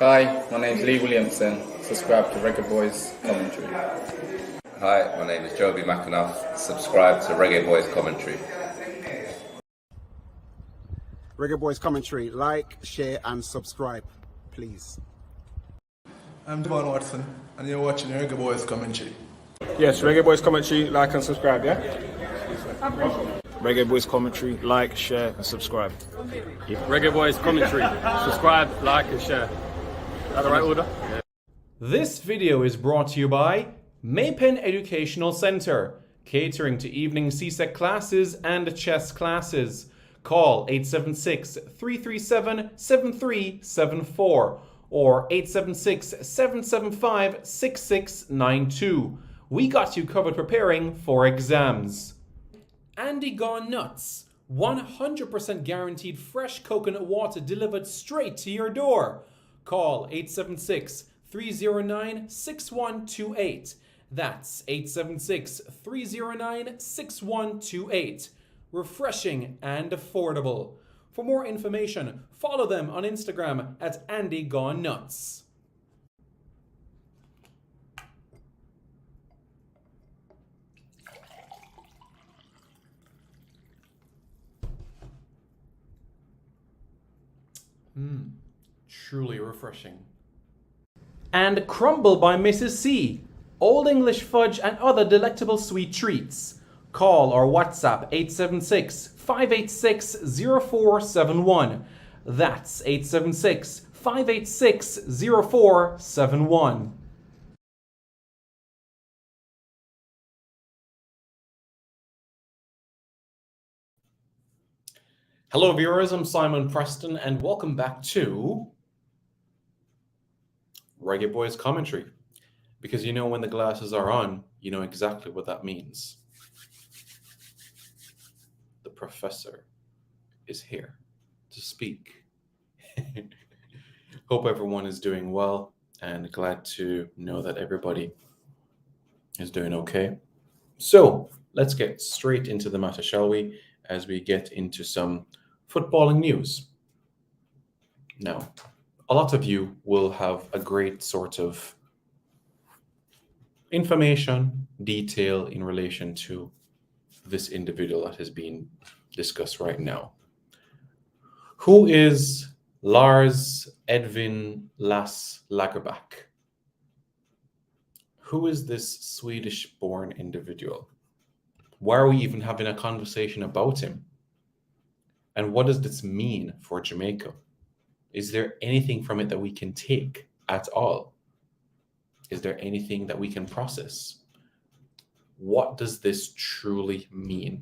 Hi, my name is Lee Williamson. Subscribe to Reggae Boyz Commentary. Hi, my name is Joby McAnuff. Subscribe to Reggae Boyz Commentary. Reggae Boyz Commentary. Like, share and subscribe, please. I'm Devon Watson, and you're watching Reggae Boyz Commentary. Yes, Reggae Boyz Commentary, like and subscribe, yeah? Reggae Boyz Commentary, like, share and subscribe. Reggae Boyz Commentary, subscribe, like and share. Is that the right order? Yeah. This video is brought to you by Jamaican Educational Centre, catering to evening CSEC classes and chess classes. Call 876-337-7374 or 876-775-6692. We got you covered preparing for exams. Andy Gone Nuts, 100% guaranteed fresh coconut water delivered straight to your door. Call 876-309-6128. That's 876-309-6128. Refreshing and affordable. For more information, follow them on Instagram at Andy Gone Nuts. Truly refreshing. And Crumble by Mrs. C. Old English fudge and other delectable sweet treats. Call or WhatsApp 876-586-0471. That's 876-586-0471. Hello viewers, I'm Simon Preston and welcome back to Reggae Boyz Commentary. Because you know when the glasses are on, you know exactly what that means. The professor is here to speak. Hope everyone is doing well and glad to know that everybody is doing okay. So let's get straight into the matter, shall we, as we get into some footballing news. Now, a lot of you will have a great sort of information, detail in relation to this individual that is being discussed right now. Who is Lars Lagerbäck? Who is this Swedish-born individual? Why are we even having a conversation about him? And what does this mean for Jamaica? Is there anything from it that we can take at all? Is there anything that we can process? What does this truly mean?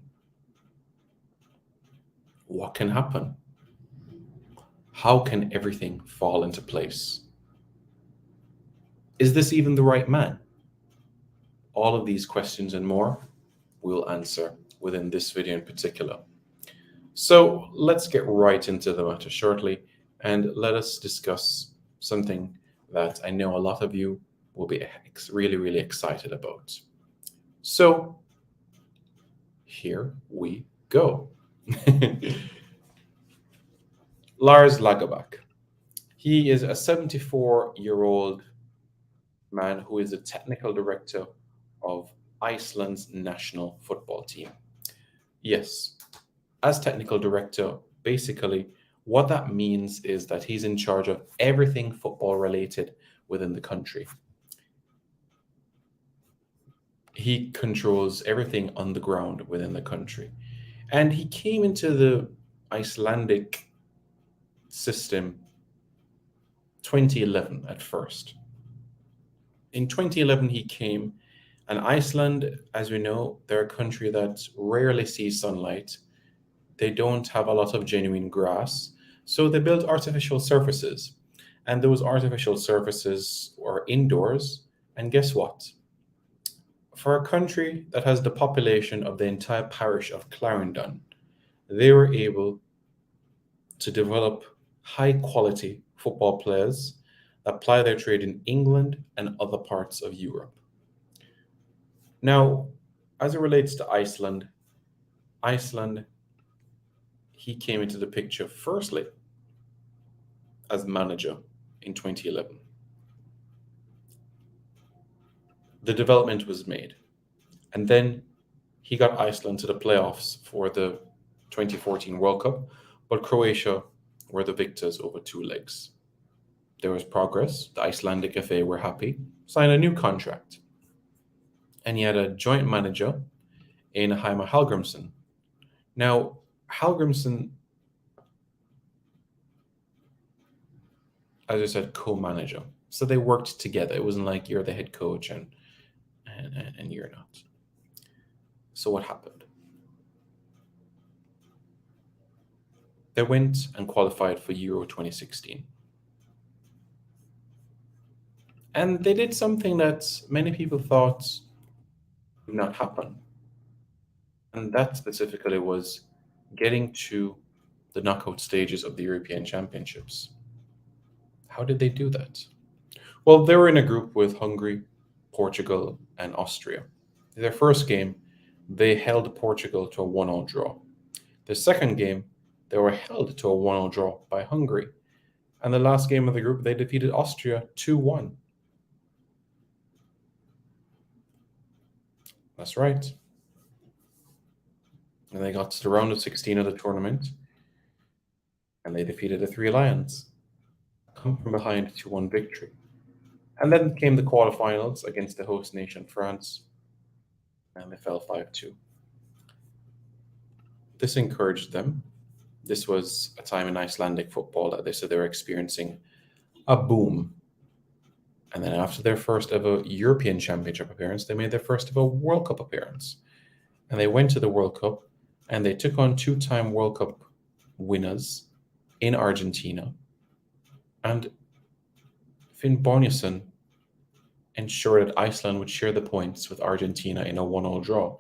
What can happen? How can everything fall into place? Is this even the right man? All of these questions and more we'll answer within this video in particular. So let's get right into the matter shortly and let us discuss something that I know a lot of you will be really, really excited about. So here we go. Lars Lagerbäck. He is a 74-year-old man who is a technical director of Iceland's national football team. Yes, as technical director, basically what that means is that he's in charge of everything football related within the country. He controls everything on the ground within the country. And he came into the Icelandic system 2011 at first. In 2011 he came, and Iceland, as we know, they're a country that rarely sees sunlight. They don't have a lot of genuine grass, so they built artificial surfaces. And those artificial surfaces are indoors. And guess what? For a country that has the population of the entire parish of Clarendon, they were able to develop high-quality football players that ply their trade in England and other parts of Europe. Now, as it relates to Iceland, he came into the picture firstly as manager in 2011. The development was made. And then he got Iceland to the playoffs for the 2014 World Cup, but Croatia were the victors over 2 legs. There was progress. The Icelandic FA were happy, signed a new contract. And he had a joint manager in Heimir Hallgrímsson. Now, Hallgrímsson, as I said, co-manager. So they worked together. It wasn't like you're the head coach and you're not. So what happened? They went and qualified for Euro 2016. And they did something that many people thought would not happen. And that specifically was getting to the knockout stages of the European Championships. How did they do that? Well, they were in a group with Hungary, Portugal, and Austria. Their first game, they held Portugal to a 1-0 draw. The second game, they were held to a 1-0 draw by Hungary. And the last game of the group, they defeated Austria 2-1. That's right. And they got to the round of 16 of the tournament, and they defeated the Three Lions. Come from behind 2-1 victory. And then came the quarterfinals against the host nation, France, and they fell 5-2. This encouraged them. This was a time in Icelandic football that they said they were experiencing a boom. And then after their first ever European Championship appearance, they made their first ever World Cup appearance. And they went to the World Cup, and they took on 2-time World Cup winners in Argentina. And Finn Bjarnason ensured that Iceland would share the points with Argentina in a 1-0 draw.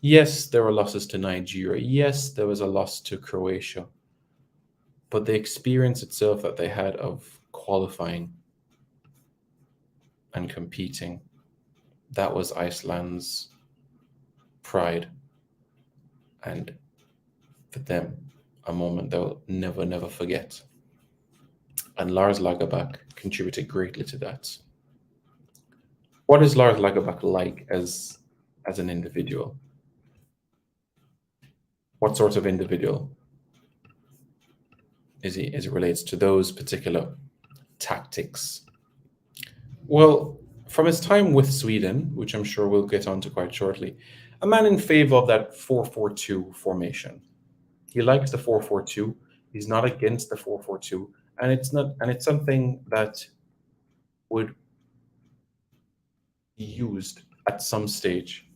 Yes, there were losses to Nigeria. Yes, there was a loss to Croatia. But the experience itself that they had of qualifying and competing, that was Iceland's pride. And for them, a moment they'll never forget. And Lars Lagerbäck contributed greatly to that. What is Lars Lagerbäck like as an individual? What sort of individual is he as it relates to those particular tactics? Well, from his time with Sweden, which I'm sure we'll get onto quite shortly, a man in favor of that 4-4-2 formation. He likes the 4-4-2. He's not against the 4-4-2, and it's something that would be used at some stage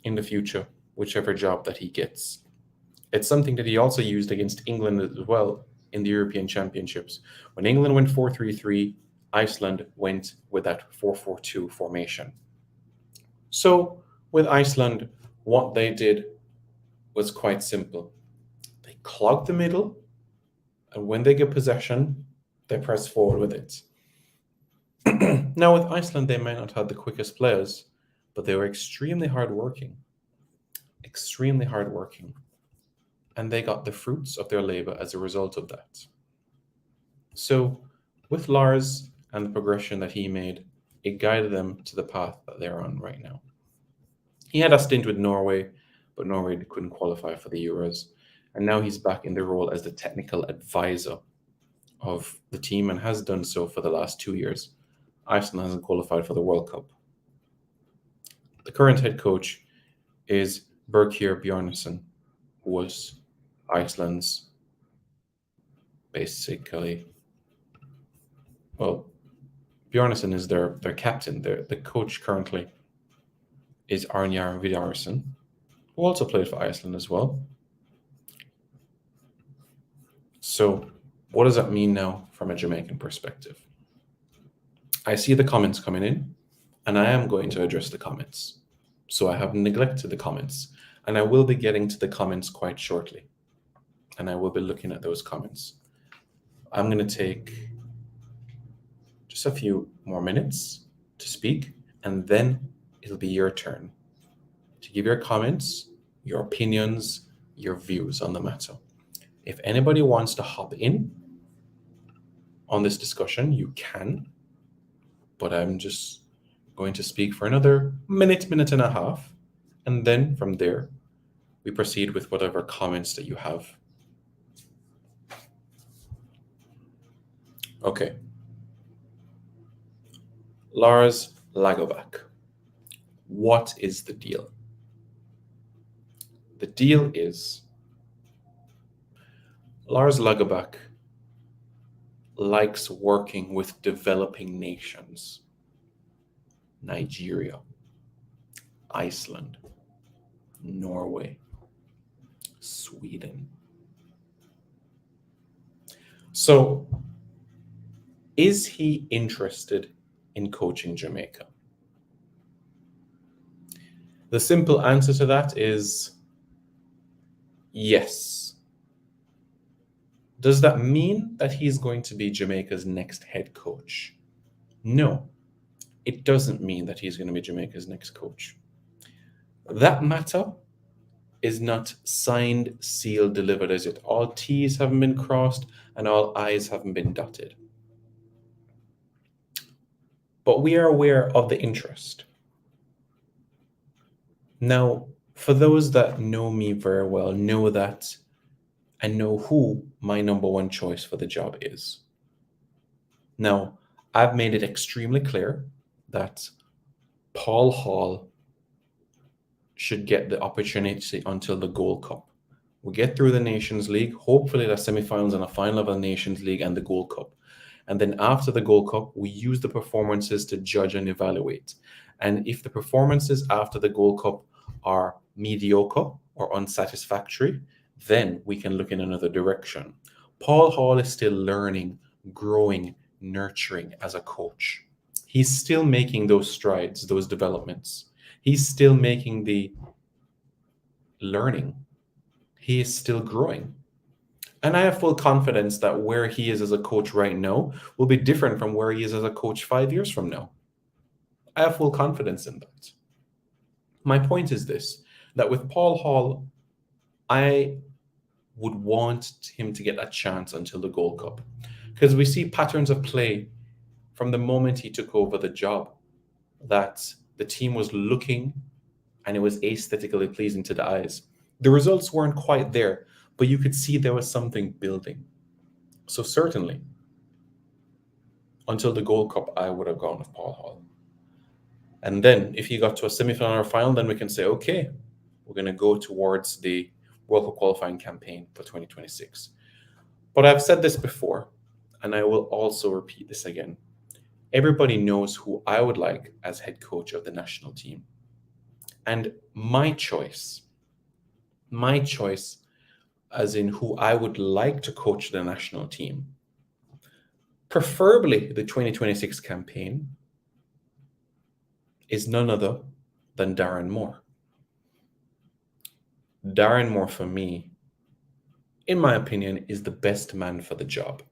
in the future, whichever job that he gets. It's something that he also used against England as well in the European Championships. When England went 4-3-3, Iceland went with that 4-4-2 formation. So with Iceland, what they did was quite simple. They clogged the middle, and when they get possession, they press forward with it. Now with Iceland, they may not have the quickest players, but they were extremely hardworking. Extremely hardworking. And they got the fruits of their labor as a result of that. So with Lars and the progression that he made, it guided them to the path that they're on right now. He had a stint with Norway, but Norway couldn't qualify for the Euros. And now he's back in the role as the technical advisor of the team and has done so for the last 2 years. Iceland hasn't qualified for the World Cup. The current head coach is Birkir Bjarnason, who was Iceland's basically, well, Bjarnason is their captain. The coach currently is Arnjar Vidarsson, who also played for Iceland as well. So what does that mean now from a Jamaican perspective? I see the comments coming in, and I am going to address the comments. So I have neglected the comments, and I will be getting to the comments quite shortly. And I will be looking at those comments. I'm going to take just a few more minutes to speak, and then it'll be your turn to give your comments, your opinions, your views on the matter. If anybody wants to hop in on this discussion, you can, but I'm just going to speak for another minute and a half, and then from there, we proceed with whatever comments that you have. Okay. Lars Lagerbäck. What is the deal? The deal is Lars Lagerbäck likes working with developing nations. Nigeria, Iceland, Norway, Sweden. So, is he interested in coaching Jamaica? The simple answer to that is yes. Does that mean that he's going to be Jamaica's next head coach? No, it doesn't mean that he's going to be Jamaica's next coach. That matter is not signed, sealed, delivered as yet. All T's haven't been crossed and all I's haven't been dotted. But we are aware of the interest. Now, for those that know me very well, know that I know who my number one choice for the job is. Now, I've made it extremely clear that Paul Hall should get the opportunity until the Gold Cup. We get through the Nations League, hopefully the semi-finals and a final of the Nations League and the Gold Cup. And then after the Gold Cup, we use the performances to judge and evaluate. And if the performances after the Gold Cup are mediocre or unsatisfactory, then we can look in another direction. Paul Hall is still learning, growing, nurturing as a coach. He's still making those strides, those developments. He's still making the learning. He is still growing. And I have full confidence that where he is as a coach right now will be different from where he is as a coach 5 years from now. I have full confidence in that. My point is this, that with Paul Hall, I would want him to get a chance until the Gold Cup. Because we see patterns of play from the moment he took over the job, that the team was looking and it was aesthetically pleasing to the eyes. The results weren't quite there, but you could see there was something building. So certainly, until the Gold Cup, I would have gone with Paul Hall. And then if he got to a semi-final or final, then we can say, okay, we're going to go towards the World Cup qualifying campaign for 2026. But I've said this before, and I will also repeat this again. Everybody knows who I would like as head coach of the national team. And my choice as in who I would like to coach the national team, preferably the 2026 campaign, is none other than Darren Moore. Darren Moore, for me, in my opinion, is the best man for the job.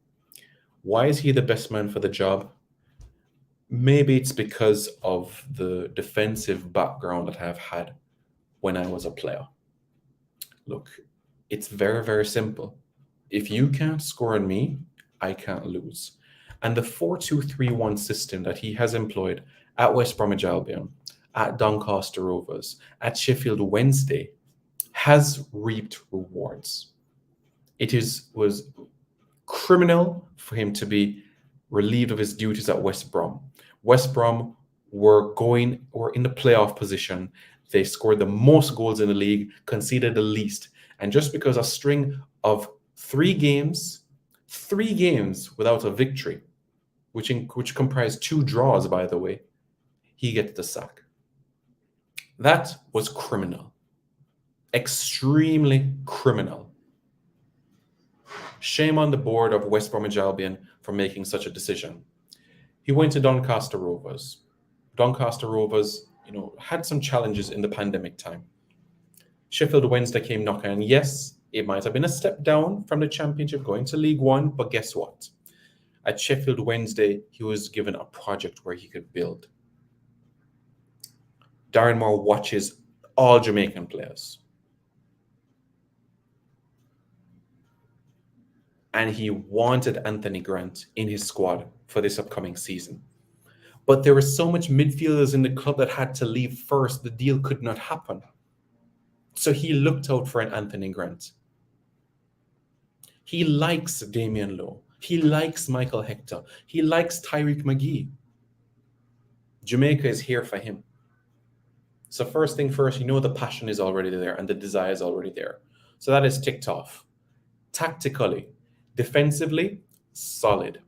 Why is he the best man for the job? Maybe it's because of the defensive background that I've had when I was a player. Look, it's very, very simple. If you can't score on me, I can't lose. And the 4-2-3-1 system that he has employed at West Bromwich Albion, at Doncaster Rovers, at Sheffield Wednesday, has reaped rewards. It was criminal for him to be relieved of his duties at West Brom. West Brom were in the playoff position. They scored the most goals in the league, conceded the least. And just because a string of three games without a victory, which comprised 2 draws, by the way, he gets the sack. That was criminal. Extremely criminal. Shame on the board of West Bromwich Albion for making such a decision. He went to Doncaster Rovers. Doncaster Rovers, had some challenges in the pandemic time. Sheffield Wednesday came knocking, and yes, it might have been a step down from the Championship going to League One, but guess what? At Sheffield Wednesday, he was given a project where he could build. Darren Moore watches all Jamaican players. and he wanted Anthony Grant in his squad for this upcoming season. But there were so much midfielders in the club that had to leave first. The deal could not happen. So he looked out for an Anthony Grant. He likes Damian Lowe. He likes Michael Hector. He likes Tyreek McGee. Jamaica is here for him. So first thing first, you know the passion is already there and the desire is already there. So that is ticked off. Tactically, defensively, solid.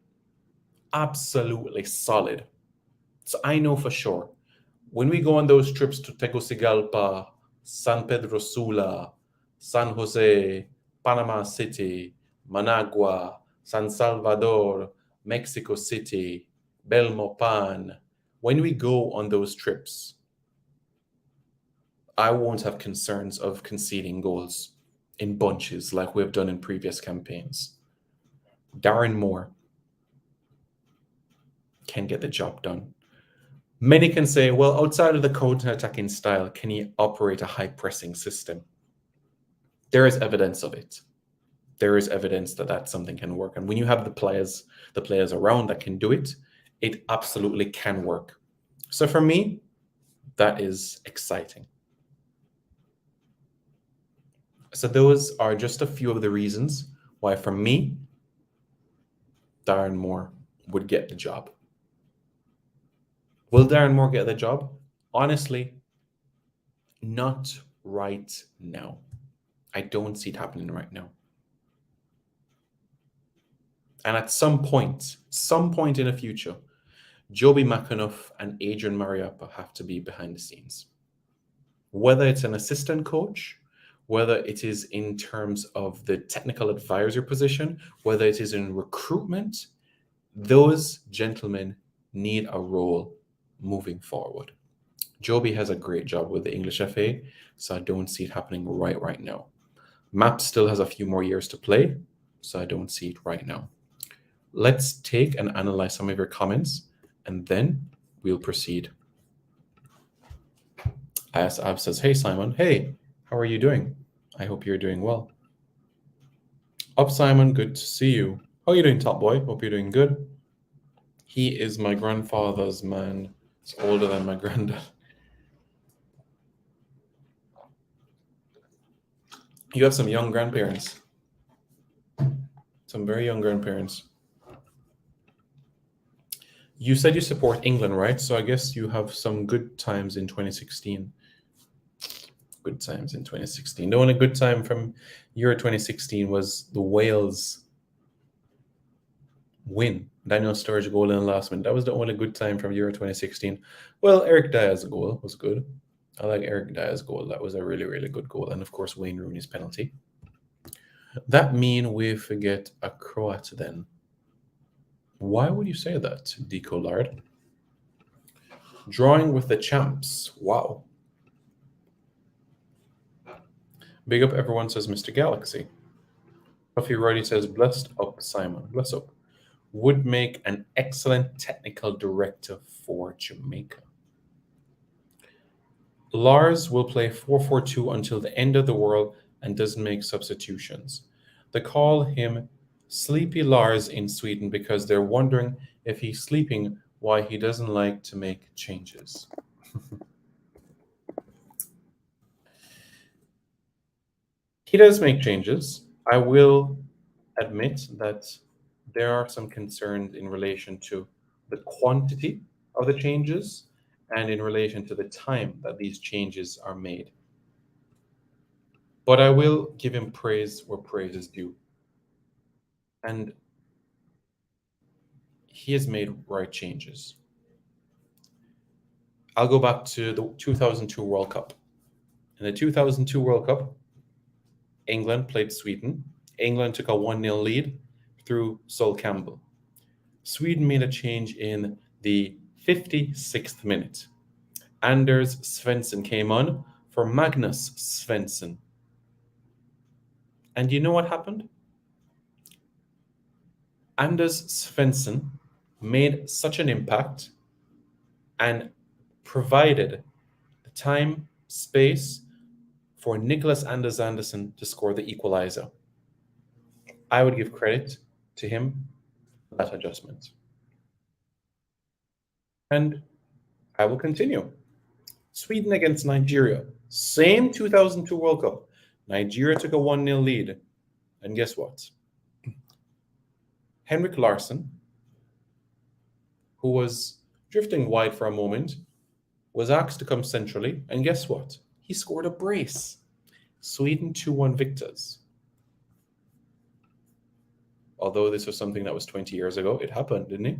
Absolutely solid. So I know for sure, when we go on those trips to Tegucigalpa, San Pedro Sula, San Jose, Panama City, Managua, San Salvador, Mexico City, Belmopan, when we go on those trips, I won't have concerns of conceding goals in bunches like we've done in previous campaigns. Darren Moore can get the job done. Many can say, well, outside of the counter-attacking style, can he operate a high-pressing system? There is evidence of it. There is evidence that that something can work. And when you have the players around that can do it, it absolutely can work. So for me, that is exciting. So those are just a few of the reasons why, for me, Darren Moore would get the job. Will Darren Moore get the job? Honestly, not right now. I don't see it happening right now. And at some point in the future, Joby McAnuff and Adrian Mariappa have to be behind the scenes. Whether it's an assistant coach, whether it is in terms of the technical advisor position, whether it is in recruitment, those gentlemen need a role moving forward. Joby has a great job with the English FA, so I don't see it happening right now. Mapp still has a few more years to play, so I don't see it right now. Let's take and analyze some of your comments, and then we'll proceed. Ab says, hey, Simon. Hey, how are you doing? I hope you're doing well. Up, Simon. Good to see you. How are you doing, top boy? Hope you're doing good. He is my grandfather's man. He's older than my granddad. You have some young grandparents. Some very young grandparents. You said you support England, right? So I guess you have some good times in 2016. Good times in 2016. The only good time from Euro 2016 was the Wales win. Daniel Sturridge goal in the last minute. That was the only good time from Euro 2016. Well, Eric Dyer's goal was good. I like Eric Dyer's goal. That was a really, really good goal. And of course, Wayne Rooney's penalty. That mean we forget a Croat then. Why would you say that, Deco Lard? Drawing with the champs. Wow. Big up everyone, says Mr. Galaxy. Puffy Roddy says, blessed up, Simon. Bless up. Would make an excellent technical director for Jamaica. Lars will play 4-4-2 until the end of the world and doesn't make substitutions. They call him Sleepy Lars in Sweden because they're wondering if he's sleeping, why he doesn't like to make changes. He does make changes. I will admit that there are some concerns in relation to the quantity of the changes and in relation to the time that these changes are made. But I will give him praise where praise is due. And he has made right changes. I'll go back to the 2002 World Cup. In the 2002 World Cup, England played Sweden. England took a 1-0 lead through Sol Campbell. Sweden made a change in the 56th minute. Anders Svensson came on for Magnus Svensson. And you know what happened? Anders Svensson made such an impact and provided the time, space for Nicholas Anders Andersson to score the equalizer. I would give credit to him for that adjustment. And I will continue. Sweden against Nigeria. Same 2002 World Cup. Nigeria took a 1-0 lead. And guess what? Henrik Larsson, who was drifting wide for a moment, was asked to come centrally. And guess what? He scored a brace. Sweden 2-1 victors. Although this was something that was 20 years ago, it happened, didn't it?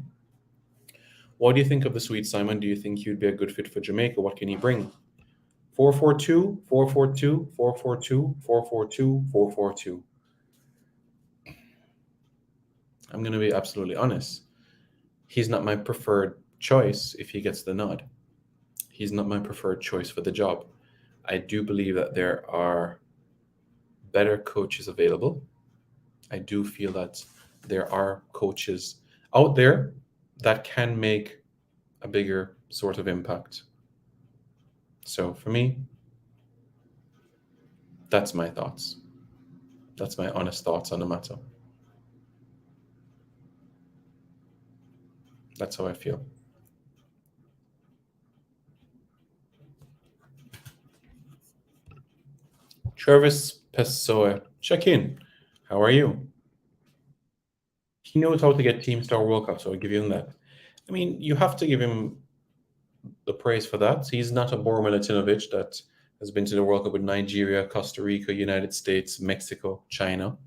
What do you think of the Swede, Simon? Do you think he'd be a good fit for Jamaica? What can he bring? 4-4-2, 4-4-2, 4-4-2, 4-4-2, 4-4-2. I'm going to be absolutely honest. He's not my preferred choice if he gets the nod. He's not my preferred choice for the job. I do believe that there are better coaches available. I do feel that there are coaches out there that can make a bigger sort of impact. So for me, that's my thoughts. That's my honest thoughts on the matter. That's how I feel. Travis Pessoa, check in. How are you? He knows how to get Team Star World Cup, so I'll give him that. I mean, you have to give him the praise for that. He's not a Boro Milutinovic that has been to the World Cup with Nigeria, Costa Rica, United States, Mexico, China.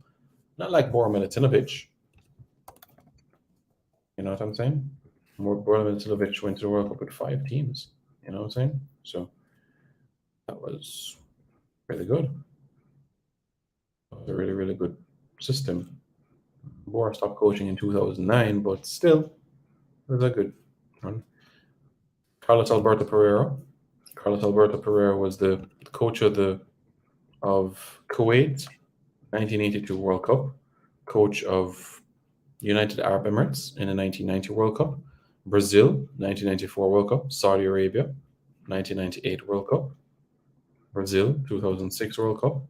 Not like Boro Milutinovic. You know what I'm saying? Boro Milutinovic went to the World Cup with 5 teams. You know what I'm saying? So that was really good. That was a really, really good system. Boro stopped coaching in 2009, but still, it was a good run. Carlos Alberto Pereira. Carlos Alberto Pereira was the coach of Kuwait, 1982 World Cup, coach of United Arab Emirates in the 1990 World Cup, Brazil, 1994 World Cup, Saudi Arabia, 1998 World Cup, Brazil, 2006 World Cup,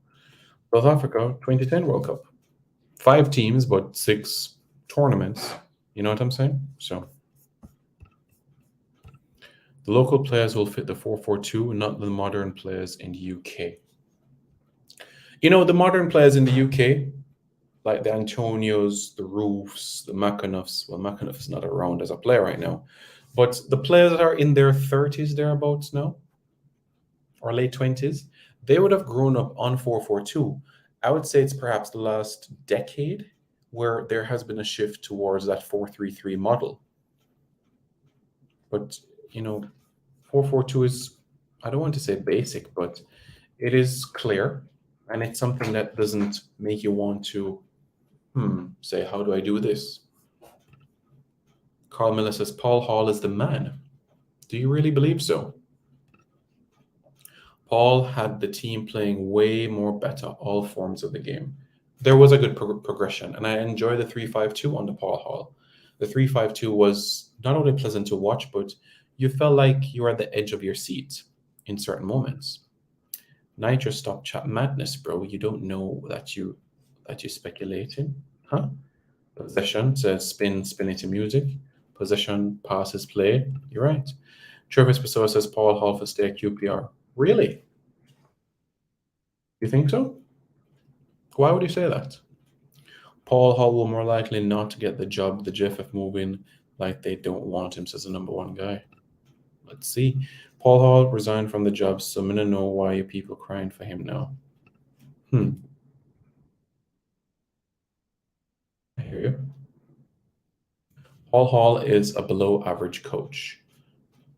South Africa, 2010 World Cup. 5 teams, but 6 tournaments. You know what I'm saying? So the local players will fit the 4-4-2, not the modern players in the UK. You know, the modern players in the UK, like the Antonios, the Roofs, the McAnuffs. Well, McAnuff's not around as a player right now. But the players that are in their 30s, thereabouts now, or late 20s, they would have grown up on 4-4-2. I would say it's perhaps the last decade where there has been a shift towards that 4-3-3 model. But, you know, 4-4-2 is, I don't want to say basic, but it is clear. And it's something that doesn't make you want to, say, how do I do this? Carl Miller says, Paul Hall is the man. Do you really believe so? Paul had the team playing way more better, all forms of the game. There was a good progression, and I enjoy the 3-5-2 under Paul Hall. The 3-5-2 was not only pleasant to watch, but you felt like you were at the edge of your seat in certain moments. Nitro, stop chat madness, bro. You don't know that you're speculating, huh? Possession says spin it to music. Possession, passes, play. You're right. Travis Pessoa says Paul Hall for stay at QPR. Really? You think so? Why would you say that? Paul Hall will more likely not get the job. The JFF move in like they don't want him, says the #1 guy. Let's see. Paul Hall resigned from the job, so I'm gonna know why you people crying for him now. I hear you. Paul Hall is a below average coach.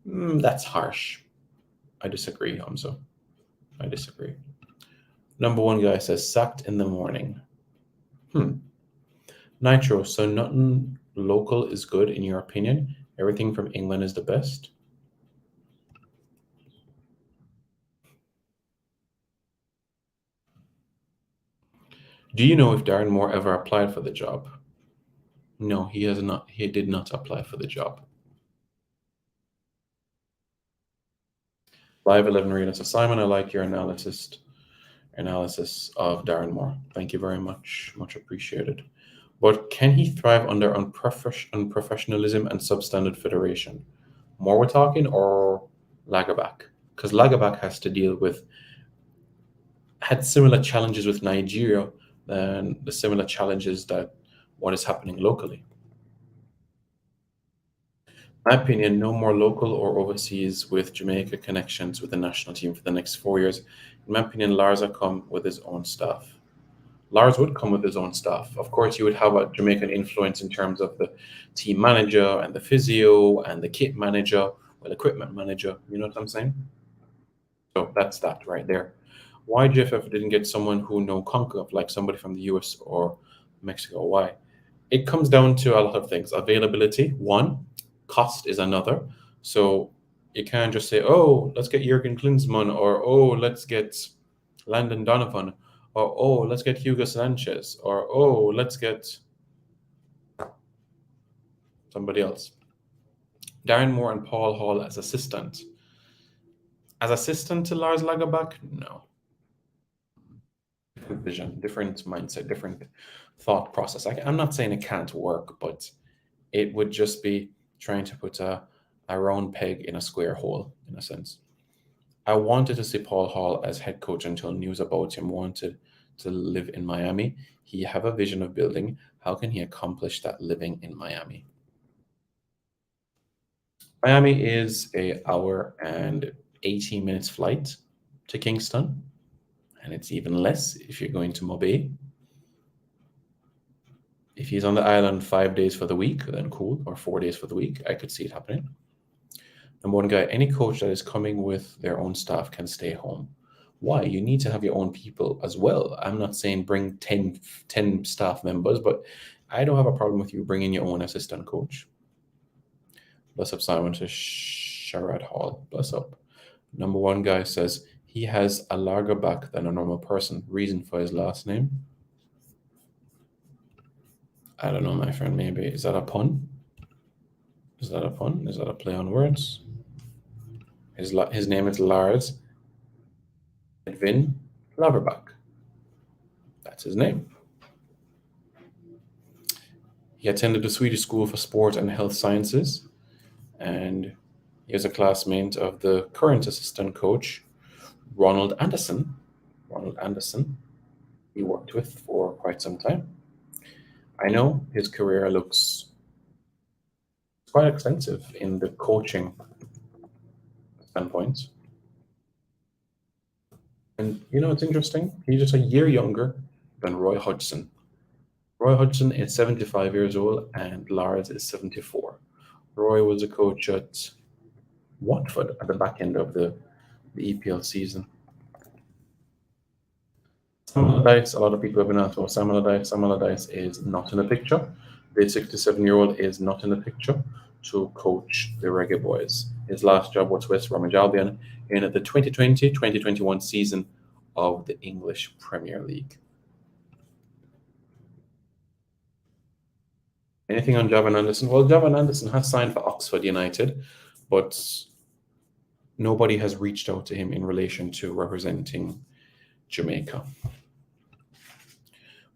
That's harsh. I disagree, Hamza. I disagree. #1 guy says sacked in the morning. Nitro, so nothing local is good in your opinion? Everything from England is the best? Do you know if Darren Moore ever applied for the job? No, he has not. He did not apply for the job. Live 11 Arena. So Simon, I like your analysis analysis of Darren Moore. Thank you very much. Much appreciated. But can he thrive under unprofessionalism and substandard federation? Moore we're talking, or Lagerback? Because Lagerback had similar challenges with Nigeria than the similar challenges that what is happening locally. In my opinion, no more local or overseas with Jamaica connections with the national team for the next 4 years. In my opinion, Lars will come with his own staff. Lars would come with his own staff. Of course, you would have a Jamaican influence in terms of the team manager and the physio and the kit manager, well, equipment manager. You know what I'm saying? So that's that right there. Why JFF didn't get someone who know CONCACAF, like somebody from the US or Mexico? Why? It comes down to a lot of things. Availability, one. Cost is another. So you can't just say, oh, let's get Jurgen Klinsmann, or oh, let's get Landon Donovan, or oh, let's get Hugo Sanchez, or oh, let's get somebody else. Darren Moore and Paul Hall as assistant. As assistant to Lars Lagerbäck? No. Different vision, different mindset, different thought process. I'm not saying it can't work, but it would just be trying to put a round peg in a square hole, in a sense. I wanted to see Paul Hall as head coach until news about him wanted to live in Miami. He have a vision of building. How can he accomplish that living in Miami? Miami is an hour and 18 minutes flight to Kingston, and it's even less if you're going to Mobay. If he's on the island 5 days for the week, then cool, or 4 days for the week, I could see it happening. Number one guy, any coach that is coming with their own staff can stay home. Why? You need to have your own people as well. I'm not saying bring 10 staff members, but I don't have a problem with you bringing your own assistant coach. Bless up, Simon, to Sharad Hall. Bless up. Number one guy says he has a larger back than a normal person. Reason for his last name? I don't know, my friend. Maybe. Is that a pun? Is that a pun? Is that a play on words? His name is Lars Lagerbäck. That's his name. He attended the Swedish School for Sport and Health Sciences, and he was a classmate of the current assistant coach, Ronald Anderson. Ronald Anderson, he worked with for quite some time. I know his career looks quite extensive in the coaching standpoint. And you know, it's interesting. He's just a year younger than Roy Hodgson. Roy Hodgson is 75 years old and Lars is 74. Roy was a coach at Watford at the back end of the EPL season. Sam Allardyce, a lot of people have been asked about Sam Allardyce. Sam Allardyce is not in the picture. The 67-year-old is not in the picture to coach the Reggae Boyz. His last job was West Bromwich Albion in the 2020-2021 season of the English Premier League. Anything on Javan Anderson? Well, Javan Anderson has signed for Oxford United, but nobody has reached out to him in relation to representing Jamaica.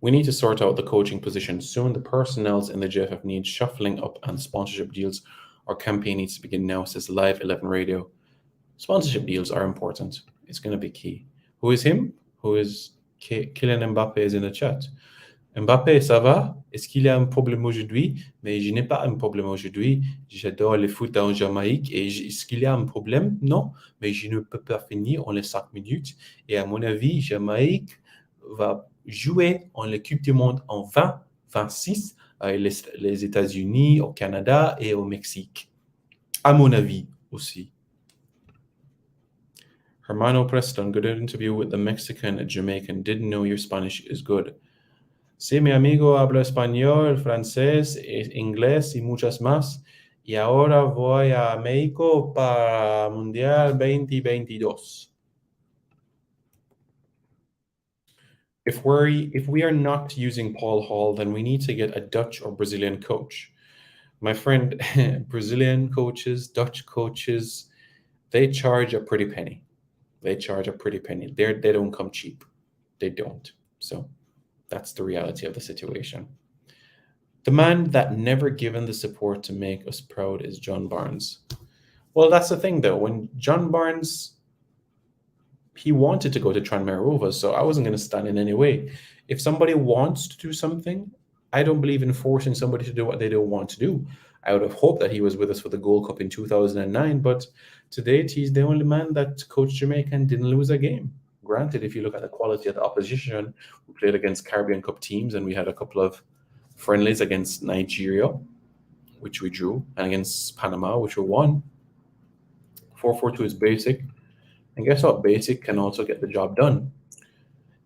We need to sort out the coaching position soon. The personnel in the JFF need shuffling up, and sponsorship deals or campaign needs to begin now, says Live 11 Radio. Sponsorship deals are important. It's going to be key. Who is him? Who is Kylian Mbappé is in the chat. Mbappé, ça va? Est-ce qu'il y a un problème aujourd'hui? Mais je n'ai pas un problème aujourd'hui. J'adore le foot en Jamaïque. Et est-ce qu'il y a un problème? Non, mais je ne peux pas finir en les 5 minutes. Et à mon avis, Jamaïque va jouer en l'équipe du monde en 2026 avec les États-Unis, au Canada et au Mexique. À mon avis aussi. Hermano Preston, good interview with the Mexican and Jamaican. Didn't know your Spanish is good. Sí, mi amigo habla español, francés, inglés y muchas más. Y ahora voy a México para Mundial 2022. If we are not using Paul Hall, then we need to get a Dutch or Brazilian coach. My friend, Brazilian coaches, Dutch coaches, they charge a pretty penny. They don't come cheap. They don't. So that's the reality of the situation. The man that never given the support to make us proud is John Barnes. Well, that's the thing, though. When John Barnes, he wanted to go to Tranmere Rovers, so I wasn't going to stand in any way. If somebody wants to do something, I don't believe in forcing somebody to do what they don't want to do. I would have hoped that he was with us for the Gold Cup in 2009, but to date, he's the only man that coached Jamaica and didn't lose a game. Granted, if you look at the quality of the opposition, we played against Caribbean Cup teams, and we had a couple of friendlies against Nigeria, which we drew, and against Panama, which we won. 4-4-2 is basic. And guess what? Basic can also get the job done.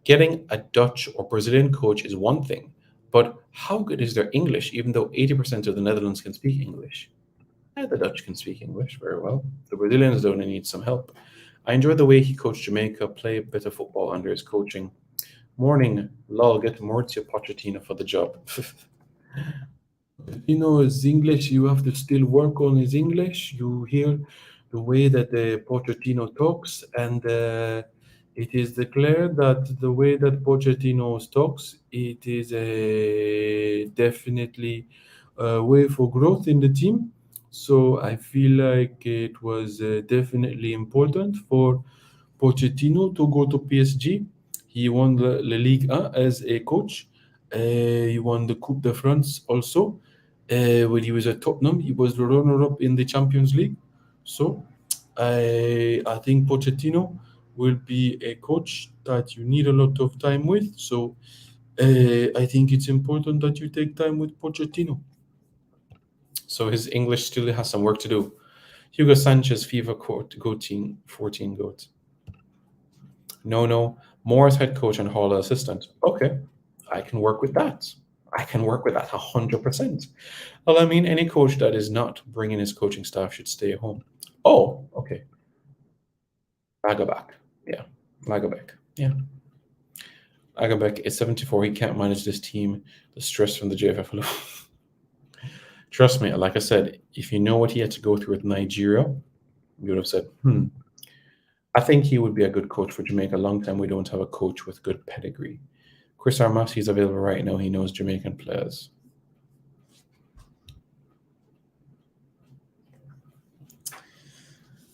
Getting a Dutch or Brazilian coach is one thing, but how good is their English, even though 80% of the Netherlands can speak English? Yeah, the Dutch can speak English very well. The Brazilians don't need some help. I enjoyed the way he coached Jamaica, play a bit of football under his coaching. Morning, lol, get Mauricio Pochettino for the job. You know, his English, you have to still work on his English. You hear the way that Pochettino talks, and it is declared that the way that Pochettino talks, it is definitely a way for growth in the team. So I feel like it was definitely important for Pochettino to go to PSG. He won the La Ligue 1 as a coach. He won the Coupe de France also. When he was at Tottenham, he was the runner-up in the Champions League. So I think Pochettino will be a coach that you need a lot of time with. So I think it's important that you take time with Pochettino. So his English still has some work to do. Hugo Sanchez, FIFA quote, goating, 14 goat. No, Moore's head coach and Hall assistant. Okay, I can work with that. I can work with that 100%. Well, I mean, any coach that is not bringing his coaching staff should stay home. Oh, okay. Lagerback. Yeah, Lagerback. Yeah. Lagerback is 74. He can't manage this team. The stress from the JFF. Trust me, like I said, if you know what he had to go through with Nigeria, you would have said, I think he would be a good coach for Jamaica. A long time we don't have a coach with good pedigree. Chris Armas, he's available right now. He knows Jamaican players.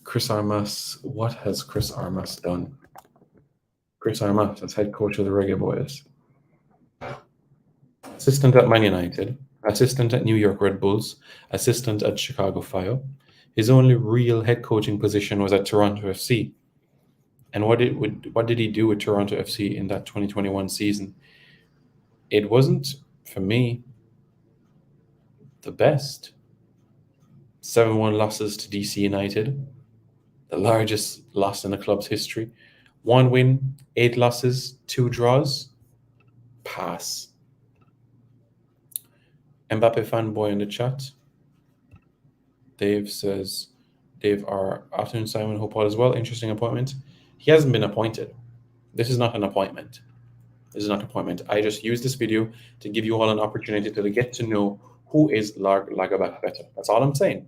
Chris Armas, what has Chris Armas done? Chris Armas is head coach of the Reggae Boyz. Assistant at Man United. Assistant at New York Red Bulls, assistant at Chicago Fire. His only real head coaching position was at Toronto FC. And what did he do with Toronto FC in that 2021 season? It wasn't, for me, the best. 7-1 losses to DC United, the largest loss in the club's history. 1 win, 8 losses, 2 draws. Pass. Mbappe fanboy in the chat. Dave says, Dave R. Afternoon, Simon. Hope all is well. Interesting appointment. He hasn't been appointed. This is not an appointment. This is not an appointment. I just used this video to give you all an opportunity to get to know who is Lars Lagerbäck better. That's all I'm saying.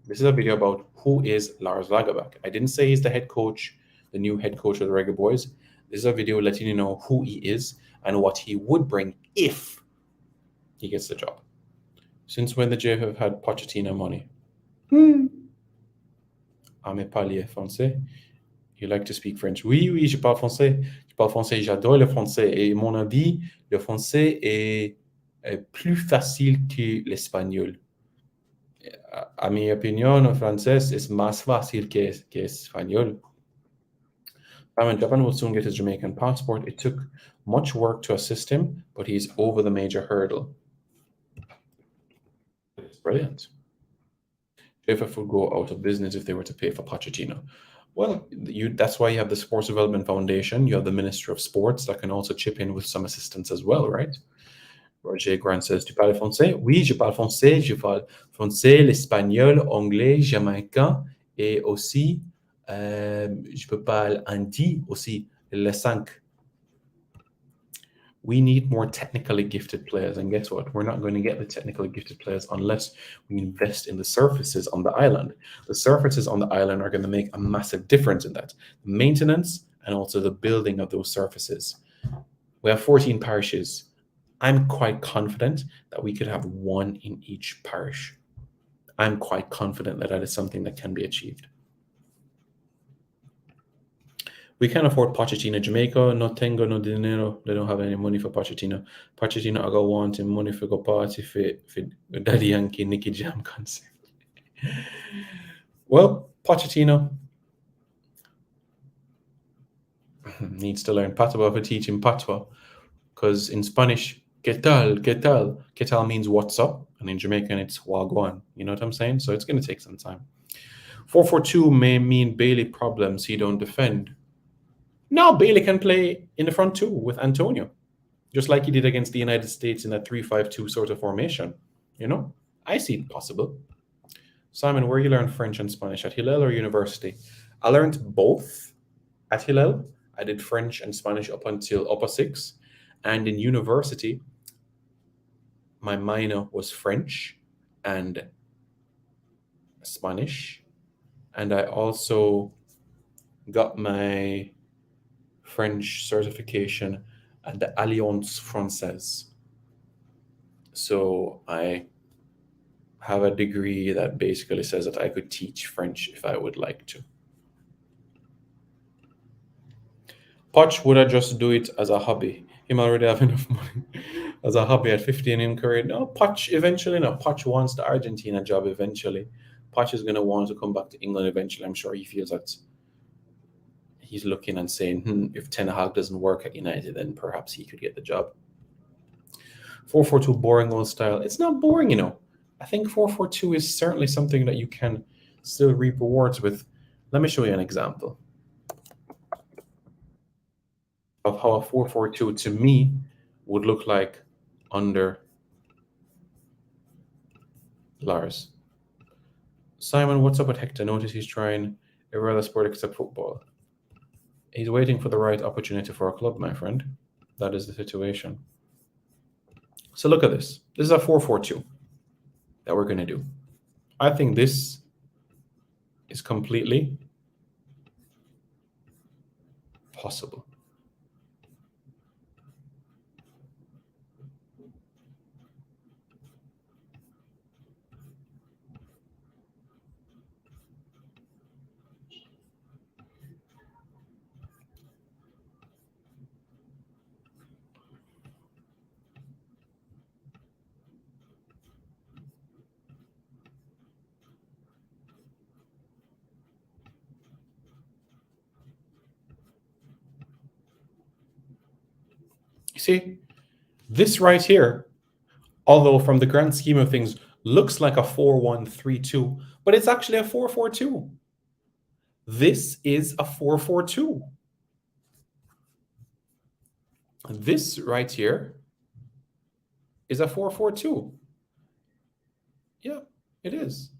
This is a video about who is Lars Lagerbäck. I didn't say he's the head coach, the new head coach of the Reggae Boyz. This is a video letting you know who he is and what he would bring if he gets the job. Since when the JFF had Pochettino money? Ame parler français. You like to speak French? Oui, je parle français. Je parle français, j'adore le français. Et mon avis, le français est plus facile que l'espagnol. À mi opinion, le français est más fácil que espagnol. Japan will soon get his Jamaican passport. It took much work to assist him, but he's over the major hurdle. It's brilliant. JFF would go out of business if they were to pay for Pochettino. Well, that's why you have the Sports Development Foundation. You have the Minister of Sports that can also chip in with some assistance as well, right? Roger Grant says, tu parles français? Oui, je parle français. Je parle français, l'espagnol, anglais, jamaïcain et aussi, je peux parler hindi aussi, les 5. We need more technically gifted players. And guess what? We're not going to get the technically gifted players unless we invest in the surfaces on the island. The surfaces on the island are going to make a massive difference in that. The maintenance and also the building of those surfaces. We have 14 parishes. I'm quite confident that we could have one in each parish. I'm quite confident that that is something that can be achieved. We can't afford Pochettino. Jamaica, no tengo, no dinero. They don't have any money for Pochettino. Pochettino, I got wanting money for go party for Daddy Yankee, Nicky Jam concert. Well, Pochettino needs to learn Patois for teaching Patois, because in Spanish, ¿qué tal? ¿Qué tal? ¿Qué tal means what's up, and in Jamaican it's wagwan. You know what I'm saying? So it's going to take some time. 4-4-2 may mean Bailey problems. He don't defend. No, Bailey can play in the front two with Antonio, just like he did against the United States in a 3-5-2 sort of formation. You know, I see it possible. Simon, where you learn French and Spanish, at Hillel or university? I learned both at Hillel. I did French and Spanish up until upper 6. And in university, my minor was French and Spanish. And I also got my French certification at the Alliance Française. So I have a degree that basically says that I could teach French if I would like to. Poch, would I just do it as a hobby? Him already have enough money as a hobby at 15 in career. No, Poch eventually, no. Poch wants the Argentina job eventually. Poch is going to want to come back to England eventually. I'm sure he feels that he's looking and saying, if Ten Hag doesn't work at United, then perhaps he could get the job. 4-4-2, boring old style. It's not boring, you know. I think 4-4-2 is certainly something that you can still reap rewards with. Let me show you an example of how a 4-4-2 to me would look like under Lars. Simon, what's up with Hector? Notice he's trying every other sport except football. He's waiting for the right opportunity for a club, my friend. That is the situation. So look at this. This is a 4-4-2 that we're going to do. I think this is completely possible. See, this right here, although from the grand scheme of things, looks like a 4-1-3-2, but it's actually a 4-4-2. This is a 4-4-2. This right here is a 4-4-2. Yeah, it is.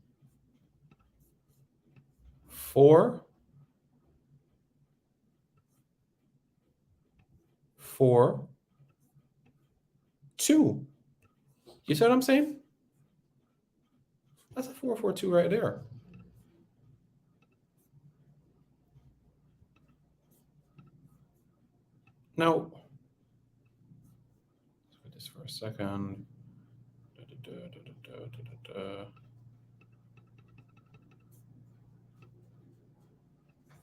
4-4-2. You see what I'm saying? That's a 4-4-2 right there. Now, let's put this for a second.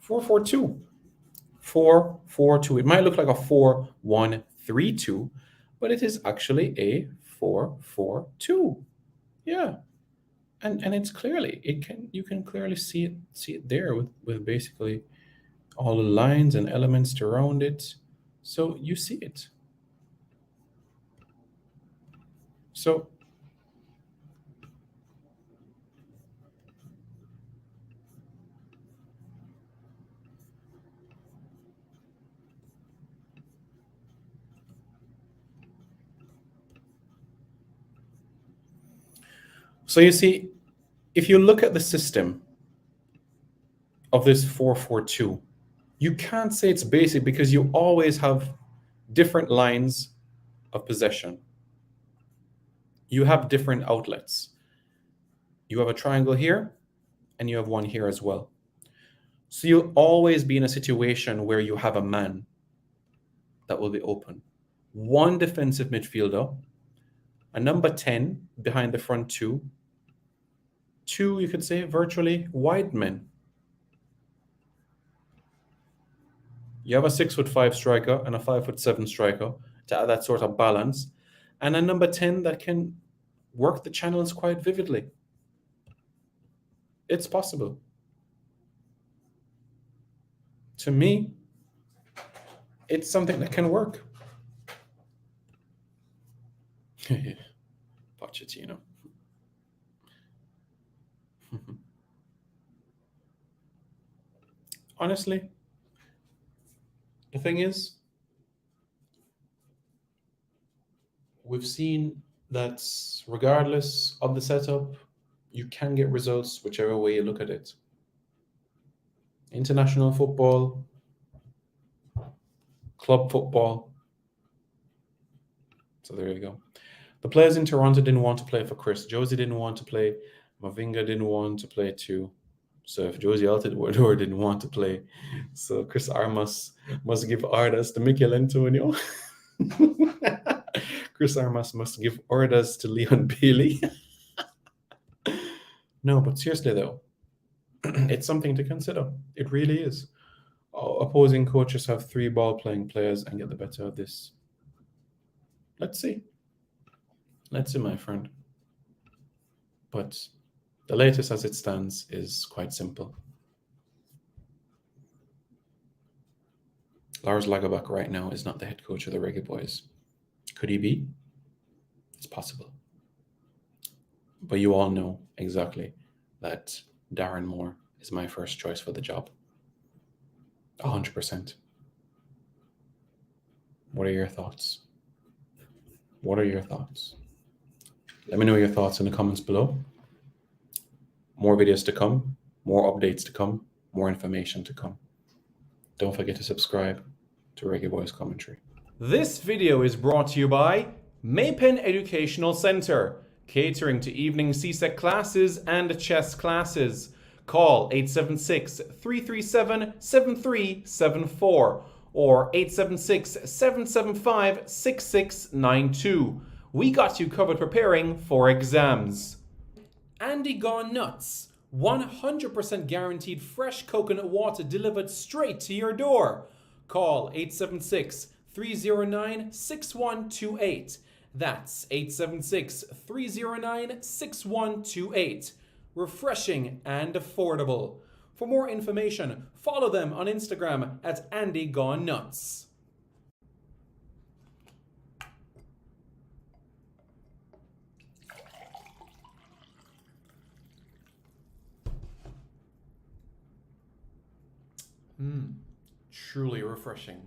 4-4-2. 4-4-2. It might look like a 4-1-3-2, but it is actually a 4-4-2. Yeah. And it's clearly, you can clearly see it there with basically all the lines and elements around it. So you see it. So you see, if you look at the system of this 4-4-2, you can't say it's basic because you always have different lines of possession. You have different outlets. You have a triangle here, and you have one here as well. So you'll always be in a situation where you have a man that will be open. One defensive midfielder, a number 10 behind the front two, you could say, virtually wide men. You have a 6'5" striker and a 5'7" striker to add that sort of balance, and a number 10 that can work the channels quite vividly. It's possible. To me, it's something that can work. Pochettino. Honestly, the thing is, we've seen that regardless of the setup, you can get results whichever way you look at it. International football, club football. So there you go. The players in Toronto didn't want to play for Chris. Josie didn't want to play. Mavinga didn't want to play too. So if Josie Altidore didn't want to play, so Chris Armas must give orders to Mikel Antonio. Chris Armas must give orders to Leon Bailey. No, but seriously though, it's something to consider. It really is. Opposing coaches have 3 ball-playing players and get the better of this. Let's see. Let's see, my friend. But the latest as it stands is quite simple. Lars Lagerbäck right now is not the head coach of the Reggae Boyz. Could he be? It's possible. But you all know exactly that Darren Moore is my first choice for the job. 100%. What are your thoughts? What are your thoughts? Let me know your thoughts in the comments below. More videos to come, more updates to come, more information to come. Don't forget to subscribe to Reggaeboyz Commentary. This video is brought to you by Jamaican Educational Center, catering to evening CSEC classes and chess classes. Call 876-337-7374 or 876-775-6692. We got you covered preparing for exams. Andy Gone Nuts, 100% guaranteed fresh coconut water delivered straight to your door. Call 876-309-6128. That's 876-309-6128. Refreshing and affordable. For more information, follow them on Instagram at Andy Gone Nuts. Truly refreshing.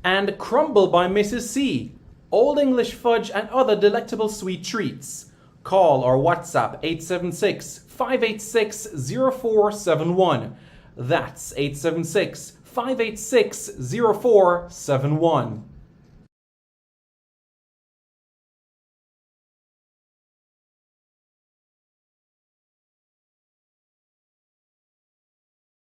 And Crumble by Mrs. C. Old English fudge and other delectable sweet treats. Call or WhatsApp 876-586-0471. That's 876-586-0471.